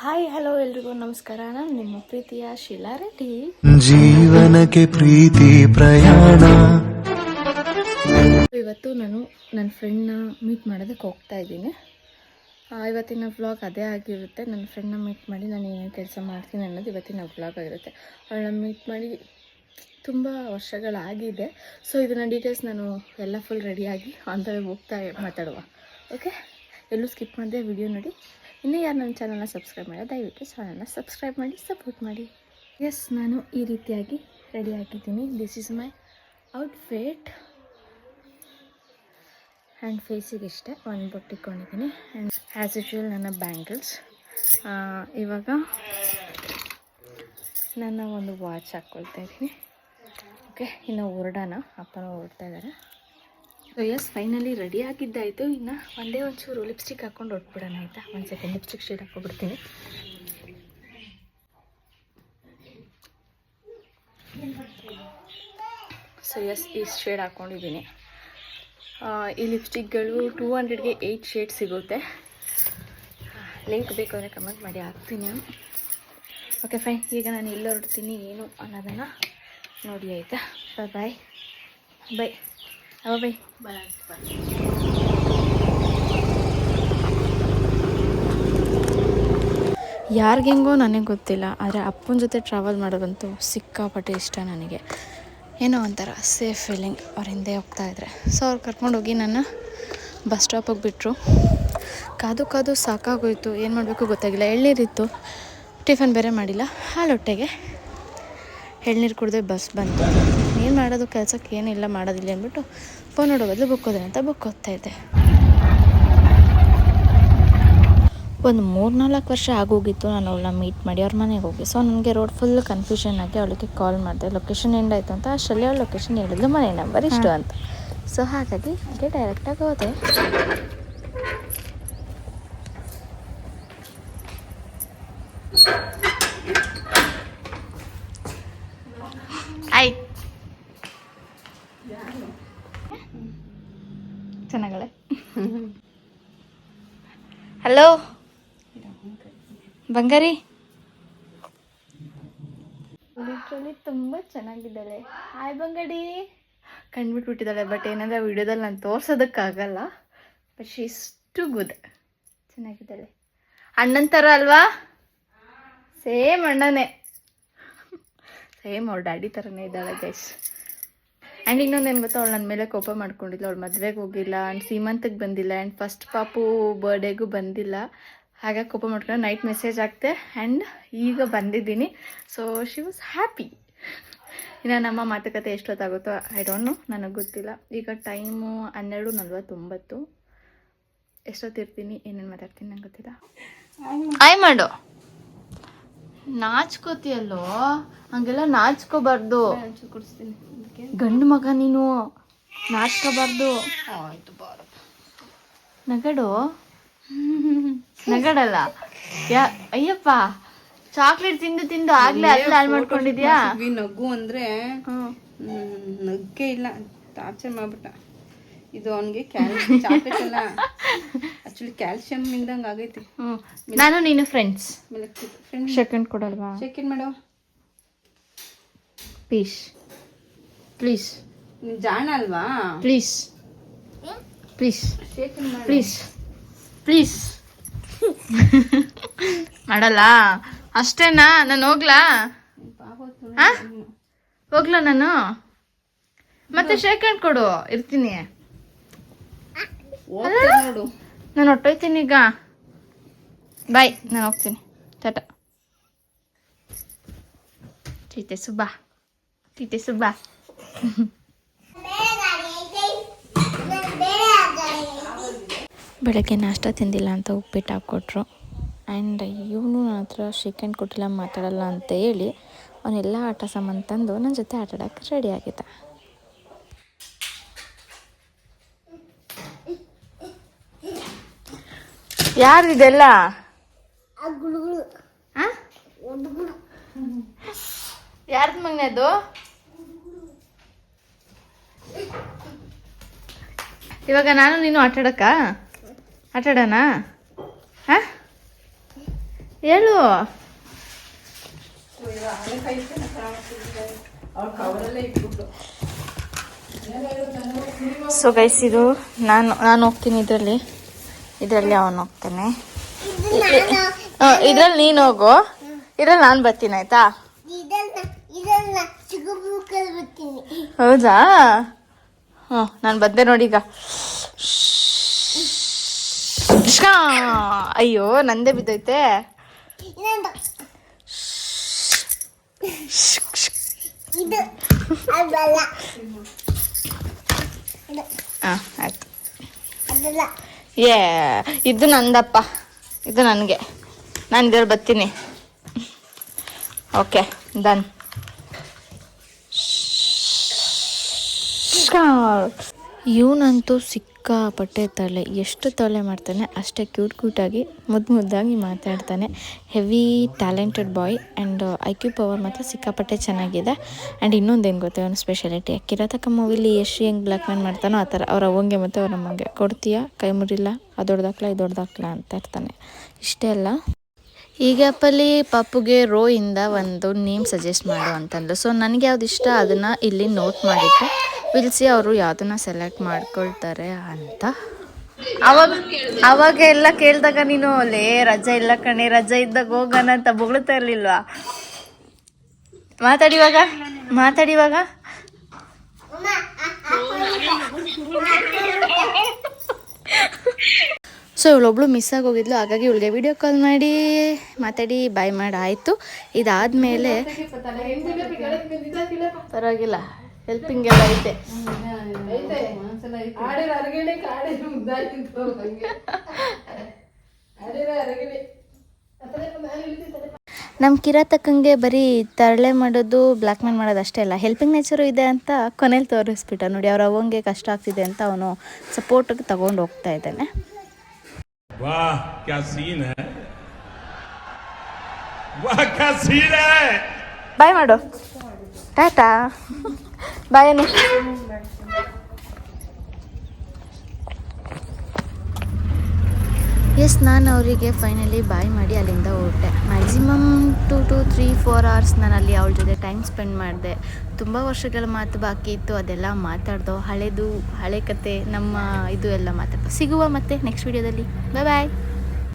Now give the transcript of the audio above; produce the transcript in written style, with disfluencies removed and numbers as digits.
Hi hello ಎಲ್ರಿಗೂ ನಮಸ್ಕಾರ. ನಾನು ನಿಮ್ಮ ಪ್ರೀತಿಯ ಶೀಲಾ ರೆಡ್ಡಿ. ಜೀವನಕ್ಕೆ ಪ್ರೀತಿ ಪ್ರಯಾಣ. ಇವತ್ತು ನಾನು ನನ್ನ ಫ್ರೆಂಡ್ನ ಮೀಟ್ ಮಾಡೋದಕ್ಕೆ ಹೋಗ್ತಾ ಇದ್ದೀನಿ. ಇವತ್ತಿನ ವ್ಲಾಗ್ ಅದೇ ಆಗಿರುತ್ತೆ. ನನ್ನ ಫ್ರೆಂಡ್ನ ಮೀಟ್ ಮಾಡಿ ನಾನು ಏನೇನು ಕೆಲಸ ಮಾಡ್ತೀನಿ ಅನ್ನೋದು ಇವತ್ತಿನ ವ್ಲಾಗ್ ಆಗಿರುತ್ತೆ. ಅವಳನ್ನ ಮೀಟ್ ಮಾಡಿ ತುಂಬ ವರ್ಷಗಳಾಗಿದೆ. ಸೊ ಇದನ್ನು ಡೀಟೇಲ್ಸ್ ನಾನು ಎಲ್ಲ ಫುಲ್ ರೆಡಿಯಾಗಿ ಆನ್ ಹೋಗ್ತಾ ಮಾತಾಡುವ. ಓಕೆ, ಎಲ್ಲೂ ಸ್ಕಿಪ್ ಮಾಡಿದೆ ವಿಡಿಯೋ ನೋಡಿ. ಇನ್ನೂ ಯಾರು ನನ್ನ ಚಾನಲ್ನ ಸಬ್ಸ್ಕ್ರೈಬ್ ಮಾಡಿ ದಯವಿಟ್ಟು ಚಾನಲ್ನ ಸಬ್ಸ್ಕ್ರೈಬ್ ಮಾಡಿ ಸಪೋರ್ಟ್ ಮಾಡಿ. ಎಸ್, ನಾನು ಈ ರೀತಿಯಾಗಿ ರೆಡಿ ಆಗಿದ್ದೀನಿ. This is my outfit. And ಫೇಸಿಗೆ ಇಷ್ಟೇ ಒಂದು ಬೊಟ್ಟಿಕೊಂಡಿದ್ದೀನಿ. ಆ್ಯಂಡ್ ಆ್ಯಸ್ ಯೂಶ್ವಲ್ ನನ್ನ ಬ್ಯಾಂಗಲ್ಸ್. ಇವಾಗ ನನ್ನ ಒಂದು ವಾಚ್ ಹಾಕ್ಕೊಳ್ತಾ ಇದ್ದೀನಿ. ಓಕೆ, ಇನ್ನು ಹೊರಡೋಣ. ಅಪ್ಪನೂ ಹೊರಡ್ತಾ ಇದ್ದಾರೆ. ಸೊ ಎಸ್, ಫೈನಲಿ ರೆಡಿ ಆಗಿದ್ದಾಯಿತು. ಇನ್ನು ಒಂಚೂರು ಲಿಪ್ಸ್ಟಿಕ್ ಹಾಕ್ಕೊಂಡು ಹೊರಟ್ಬಿಡೋಣ, ಆಯಿತಾ? ಒಂದು ಸೆಕೆಂಡ್ ಲಿಪ್ಸ್ಟಿಕ್ ಶೇಡ್ ಹಾಕ್ಕೊಬಿಡ್ತೀನಿ. ಸೊ ಎಸ್, ಈ ಶೇಡ್ ಹಾಕ್ಕೊಂಡಿದ್ದೀನಿ. ಈ ಲಿಪ್ಸ್ಟಿಕ್ಗಳು 200ಗೆ 8 ಶೇಡ್ ಸಿಗುತ್ತೆ. ಲಿಂಕ್ ಬೇಕು ಅಂದರೆ ಕಮೆಂಟ್ ಮಾಡಿ ಹಾಕ್ತೀನಿ. ಓಕೆ ಫೈನ್, ಈಗ ನಾನು ಎಲ್ಲಿ ಹೊರಡ್ತೀನಿ ಏನು ಅನ್ನೋದನ್ನು ನೋಡಿ, ಆಯಿತಾ? ಬಾಯ್ ಬಾಯ್ ಬಾಯ್ ಬಾಯ್. ಯಾರಿಗೆಂಗೋ ನನಗೆ ಗೊತ್ತಿಲ್ಲ, ಆದರೆ ಅಪ್ಪನ ಜೊತೆ ಟ್ರಾವೆಲ್ ಮಾಡೋದಂತೂ ಸಿಕ್ಕಾಪಟ್ಟೆ ಇಷ್ಟ ನನಗೆ. ಏನೋ ಒಂಥರ ಸೇಫ್ ಫೀಲಿಂಗ್ ಅವ್ರ ಹಿಂದೆ ಹೋಗ್ತಾಯಿದ್ರೆ. ಸೊ ಅವ್ರು ಕರ್ಕೊಂಡೋಗಿ ನನ್ನ ಬಸ್ ಸ್ಟಾಪಿಗೆ ಬಿಟ್ಟರು. ಕಾದು ಸಾಕಾಗೋಯ್ತು. ಏನು ಮಾಡಬೇಕು ಗೊತ್ತಾಗಿಲ್ಲ. ಎಳ್ನೀರಿತ್ತು, ಟಿಫನ್ ಬೇರೆ ಮಾಡಿಲ್ಲ. ಹಾಲೊಟ್ಟೆಗೆ ಎಳ್ನೀರು ಕುಡಿದ್ರೆ ಬಸ್ ಬಂತು. ಏನು ಮಾಡೋದು, ಕೆಲಸಕ್ಕೆ ಏನಿಲ್ಲ ಮಾಡೋದಿಲ್ಲ ಅಂದ್ಬಿಟ್ಟು ಫೋನ್ ನೋಡೋ ಬದಲು ಬುಕ್ ಹೋದ್ರೆ ಅಂತ ಬುಕ್ ಓದ್ತಾಯಿದ್ದೆ. ಒಂದು 3-4 ವರ್ಷ ಆಗೋಗಿತ್ತು ನಾನು ಅವಳನ್ನ ಮೀಟ್ ಮಾಡಿ ಅವ್ರ ಮನೆಗೆ ಹೋಗಿ. ಸೊ ನನಗೆ ರೋಡ್ ಫುಲ್ ಕನ್ಫ್ಯೂಷನ್ ಆಗಿ ಅವಳಿಗೆ ಕಾಲ್ ಮಾಡಿದೆ. ಲೊಕೇಶನ್ ಎಂಡಾಯಿತು ಅಂತ. ಅಷ್ಟರಲ್ಲಿ ಅವಳು ಲೊಕೇಶನ್ ಹೇಳಿದ್ಲು, ಮನೆ ನಂಬರ್ ಇಷ್ಟು ಅಂತ. ಸೊ ಹಾಗಾಗಿ ಹಾಗೆ ಡೈರೆಕ್ಟಾಗಿ ಹೋದೆ. ಆಯ್ತು, ಚೆನ್ನಾಗಳೆ. ಹಲೋ ಬಂಗಾರಿ, ಲಿಟ್ರಲಿ ತುಂಬ ಚೆನ್ನಾಗಿದ್ದಾಳೆ. ಹಾಯ್ ಬಂಗಾಡಿ. ಕಂಡುಬಿಟ್ಬಿಟ್ಟಿದ್ದಾಳೆ. ಬಟ್ ಏನಂದರೆ ವಿಡಿಯೋದಲ್ಲಿ ನಾನು ತೋರ್ಸೋದಕ್ಕಾಗಲ್ಲ. But she is too good. ಚೆನ್ನಾಗಿದ್ದಾಳೆ. ಅಣ್ಣನ ಥರ ಅಲ್ವಾ? ಸೇಮ್ ಅಣ್ಣನೇ, ಸೇಮ್ ಅವ್ರ ಡ್ಯಾಡಿ ಥರನೇ ಇದ್ದಾಳೆ ಗೈಸ್. ಆ್ಯಂಡ್ ಇನ್ನೊಂದು ಏನು ಗೊತ್ತಾ, ಅವಳು ನನ್ನ ಮೇಲೆ ಕೋಪ ಮಾಡ್ಕೊಂಡಿಲ್ಲ. ಅವಳು ಮದುವೆಗೆ ಹೋಗಿಲ್ಲ, ಆ್ಯಂಡ್ ಸೀಮಂತಕ್ಕೆ ಬಂದಿಲ್ಲ, ಆ್ಯಂಡ್ ಫಸ್ಟ್ ಪಾಪು ಬರ್ಡೇಗೂ ಬಂದಿಲ್ಲ. ಹಾಗಾಗಿ ಕೋಪ ಮಾಡ್ಕೊಂಡು ನೈಟ್ ಮೆಸೇಜ್ ಆಗ್ತೆ. ಆ್ಯಂಡ್ ಈಗ ಬಂದಿದ್ದೀನಿ. So she was happy. ಇನ್ನು ನಮ್ಮ ಮಾತುಕತೆ ಎಷ್ಟೊತ್ತಾಗುತ್ತೋ ಐ ಡೋಂಟ್ ನೋ, ನನಗೆ ಗೊತ್ತಿಲ್ಲ. ಈಗ ಟೈಮು 12:49. ಎಷ್ಟೊತ್ತಿರ್ತೀನಿ, ಏನೇನು ಮಾತಾಡ್ತೀನಿ ನಂಗೆ ಗೊತ್ತಿಲ್ಲ. ಆಯ್ ಮಾಡು. ನಾಚ್ಕೋತಿಯಲ್ಲೋ, ಹಂಗೆಲ್ಲ ನಾಚ್ಕೋಬಾರ್ದು. ಗಂಡು ಮಗ ನೀನು, ನಾಚ್ಕೋಬಾರ್ದು. ಆಯ್ತು ಬಾರ, ನಗಡು. ನಗಡಲ್ಲ ಅಯ್ಯಪ್ಪ, ಚಾಕ್ಲೇಟ್ ತಿಂದು ಆಗ್ಲೇ ಅಲ್ಲಿ ಹಾಳು ಮಾಡ್ಕೊಂಡಿದ್ಯಾ? ನಗು ಅಂದ್ರೆ ನಗ್ಗೆ ಇಲ್ಲ, ಟಾರ್ಚರ್ ಮಾಡ್ಬಿಟ್ಟ. ಇದು ಅವನಿಗೆ ಚಾಕ್ಲೇಟ್ ಅಲ್ಲ, ಆಕ್ಚುಲಿ ಕ್ಯಾಲ್ಸಿಯಂ ಇಂದಂಗ ಆಗೈತಿ. ನಾನು ನೀನು ಫ್ರೆಂಡ್ಸ್. ಸೆಕೆಂಡ್ ಕೊಡಲ್ವಾ? ಸೆಕೆಂಡ್ ಮಾಡೋ ಪ್ಲೀಸ್ ಪ್ಲೀಸ್. ನೀನ್ ಜಾಣ ಅಲ್ವಾ? Please please please please. ಮಾಡಲ್ಲ ಅಷ್ಟೇನಾ? ನಾನು ಹೋಗ್ಲಾ? ಹೋಗ್ಲಾ ನಾನು? ಮತ್ತೆ ಸೆಕೆಂಡ್ ಕೊಡು, ಇರ್ತೀನಿ. ನೋಡು, ನಾನು ಹೊಟ್ಟೋಯ್ತೀನಿ ಈಗ. ಬಾಯ್, ನಾನು ಹೋಗ್ತೀನಿ. ಟಾಟಾ. ಟೀಟೆ ಸುಬ್ಬಾ, ಟೀಟೆ ಸುಬ್ಬಾ. ಬೆಳಗ್ಗೆ ನಾಷ್ಟ ತಿಂದಿಲ್ಲ ಅಂತ ಉಪ್ಪಿಟ್ಟು ಹಾಕ್ಕೊಟ್ರು. ಆ್ಯಂಡ್ ಇವನು ನನ್ನ ಹತ್ರ ಸೆಕೆಂಡ್ ಕೊಟ್ಟಿಲ್ಲ, ಮಾತಾಡಲ್ಲ ಅಂತ ಹೇಳಿ ಅವನೆಲ್ಲ ಆಟ ಸಾಮಾನು ತಂದು ನನ್ನ ಜೊತೆ ಆಟ ಆಡೋಕ್ಕೆ ರೆಡಿ ಆಗಿದ್ದ. ಯಾರಿದೆಲ್ಲ? ಯಾರ್ದು ಮಗನೇ ಅದು? ಇವಾಗ ನಾನು ನೀನು ಆಟಾಡೋಣ? ಹಾಂ, ಹೇಳು. ಸೊ ಗೈಸ್, ಇದು ನಾನು ಹೋಗ್ತೀನಿ ಇದರಲ್ಲಿ ಅವನು ಹೋಗ್ತಾನೆ. ಇದ್ರಲ್ಲಿ ನೀನು ಹೋಗು, ಇದ್ರಲ್ಲಿ ನಾನು ಬರ್ತೀನಿ, ಆಯ್ತಾ? ಹೌದಾ? ನಾನು ಬಂದೆ ನೋಡಿ ಈಗ. ಅಯ್ಯೋ, ನಂದೇ ಬಿದ್ದೈತೆ. ಆಯ್ತು. ಇದು ನಂದಪ್ಪ, ಇದು ನನಗೆ. ನಾನು ಇದ್ರಲ್ಲಿ ಬರ್ತೀನಿ. Okay, done. ಇವನಂತೂ ಸಿಕ್ಕಾಪಟ್ಟೆ ತಲೆ, ಎಷ್ಟು ತಲೆ ಮಾಡ್ತಾನೆ ಅಷ್ಟೇ ಕ್ಯೂಟಾಗಿ ಮುದ್ದಾಗಿ ಮಾತಾಡ್ತಾನೆ. Heavy talented boy and IQ power ಮಾತ್ರ ಸಿಕ್ಕಾಪಟ್ಟೆ ಚೆನ್ನಾಗಿದೆ. ಆ್ಯಂಡ್ ಇನ್ನೊಂದೇನು ಗೊತ್ತಾ ಅವನ ಸ್ಪೆಷಾಲಿಟಿ, ಕಿರಾತಕ ಮೂವಿಲಿ ಎಷ್ಟು ಹೆಂಗೆ ಬ್ಲ್ಯಾಕ್ ಮ್ಯಾನ್ ಮಾಡ್ತಾನೋ ಆ ಥರ ಅವ್ರ ಅವಂಗೆ ಮತ್ತು ಅವ್ರ ಅಮ್ಮಂಗೆ ಕೊಡ್ತೀಯಾ, ಕೈ ಮುರಿಲ್ಲ, ಅದೊಡ್ದಾಕ್ಲ ಇದೊಡ್ದಾಕ್ಲ ಅಂತ ಇರ್ತಾನೆ. ಇಷ್ಟೇ ಅಲ್ಲ, ಈಗ ಪಾಪುಗೆ ರೋಯಿಂದ ಒಂದು ನೇಮ್ ಸಜೆಸ್ಟ್ ಮಾಡು ಅಂತಂದು. ಸೊ ನನಗೆ ಯಾವ್ದು ಇಷ್ಟ ಅದನ್ನು ಇಲ್ಲಿ ನೋಟ್ ಮಾಡಿಟ್ಟು ವಿಲ್ಸಿ ಅವರು ಯಾವುದನ್ನ ಸೆಲೆಕ್ಟ್ ಮಾಡ್ಕೊಳ್ತಾರೆ ಅಂತ. ಅವಾಗ ಎಲ್ಲ ಕೇಳಿದಾಗ ನೀನು ಲೇ ರಜೆ ಇಲ್ಲ ಕಣೆ, ರಜೆ ಇದ್ದಾಗ ಹೋಗೋಣ ಅಂತ ಬೊಗಳ್ತಾ ಇರ್ಲಿಲ್ವಾ? ಮಾತಾಡಿವಾಗ ಸೊ ಇವಳೊಬ್ಳು ಮಿಸ್ ಆಗೋಗಿದ್ಲು, ಹಾಗಾಗಿ ಇವಳಿಗೆ ವಿಡಿಯೋ ಕಾಲ್ ಮಾಡಿ ಮಾತಾಡಿ ಬಾಯ್ ಮಾಡಿ ಆಯಿತು. ಇದಾದಮೇಲೆ ಪರವಾಗಿಲ್ಲ, ಹೆಲ್ಪಿಂಗ್ ಎಲ್ಲ ಐತೆ. ನಮ್ಮ ಕಿರಾತಕ್ಕಂಗೆ ಬರೀ ತರಳೆ ಮಾಡೋದು, ಬ್ಲ್ಯಾಕ್ ಮ್ಯಾನ್ ಮಾಡೋದು ಅಷ್ಟೇ ಅಲ್ಲ, ಹೆಲ್ಪಿಂಗ್ ನೇಚರು ಇದೆ ಅಂತ ಕೊನೆಯಲ್ಲಿ ತೋರಿಸ್ಬಿಟ್ಟ ನೋಡಿ. ಅವ್ರ ಅವಂಗೆ ಕಷ್ಟ ಆಗ್ತಿದೆ ಅಂತ ಅವನು ಸಪೋರ್ಟಿಗೆ ತಗೊಂಡು ಹೋಗ್ತಾ ಇದ್ದಾನೆ. वाह क्या सीन है, वाह क्या सीन है. ಬಾಯ್ ಮಾಡು, ಟಾಟಾ, ಬಾಯ್ ಅನು. ಎಸ್, ನಾನು ಅವರಿಗೆ ಫೈನಲಿ ಬಾಯ್ ಮಾಡಿ ಅಲ್ಲಿಂದ ಹೊರಟೆ. ಮ್ಯಾಕ್ಸಿಮಮ್ 2 to 3-4 hours ನಾನು ಅಲ್ಲಿ ಅವಳ ಜೊತೆ ಟೈಮ್ ಸ್ಪೆಂಡ್ ಮಾಡಿದೆ. ತುಂಬ ವರ್ಷಗಳ ಮಾತು ಬಾಕಿ ಇತ್ತು, ಅದೆಲ್ಲ ಮಾತಾಡ್ದೋ, ಹಳೆ ಕತೆ ನಮ್ಮ ಇದು ಎಲ್ಲ ಮಾತಾಡ್ದೋ. ಸಿಗುವ ಮತ್ತೆ ನೆಕ್ಸ್ಟ್ ವಿಡಿಯೋದಲ್ಲಿ. ಬಾಯ್.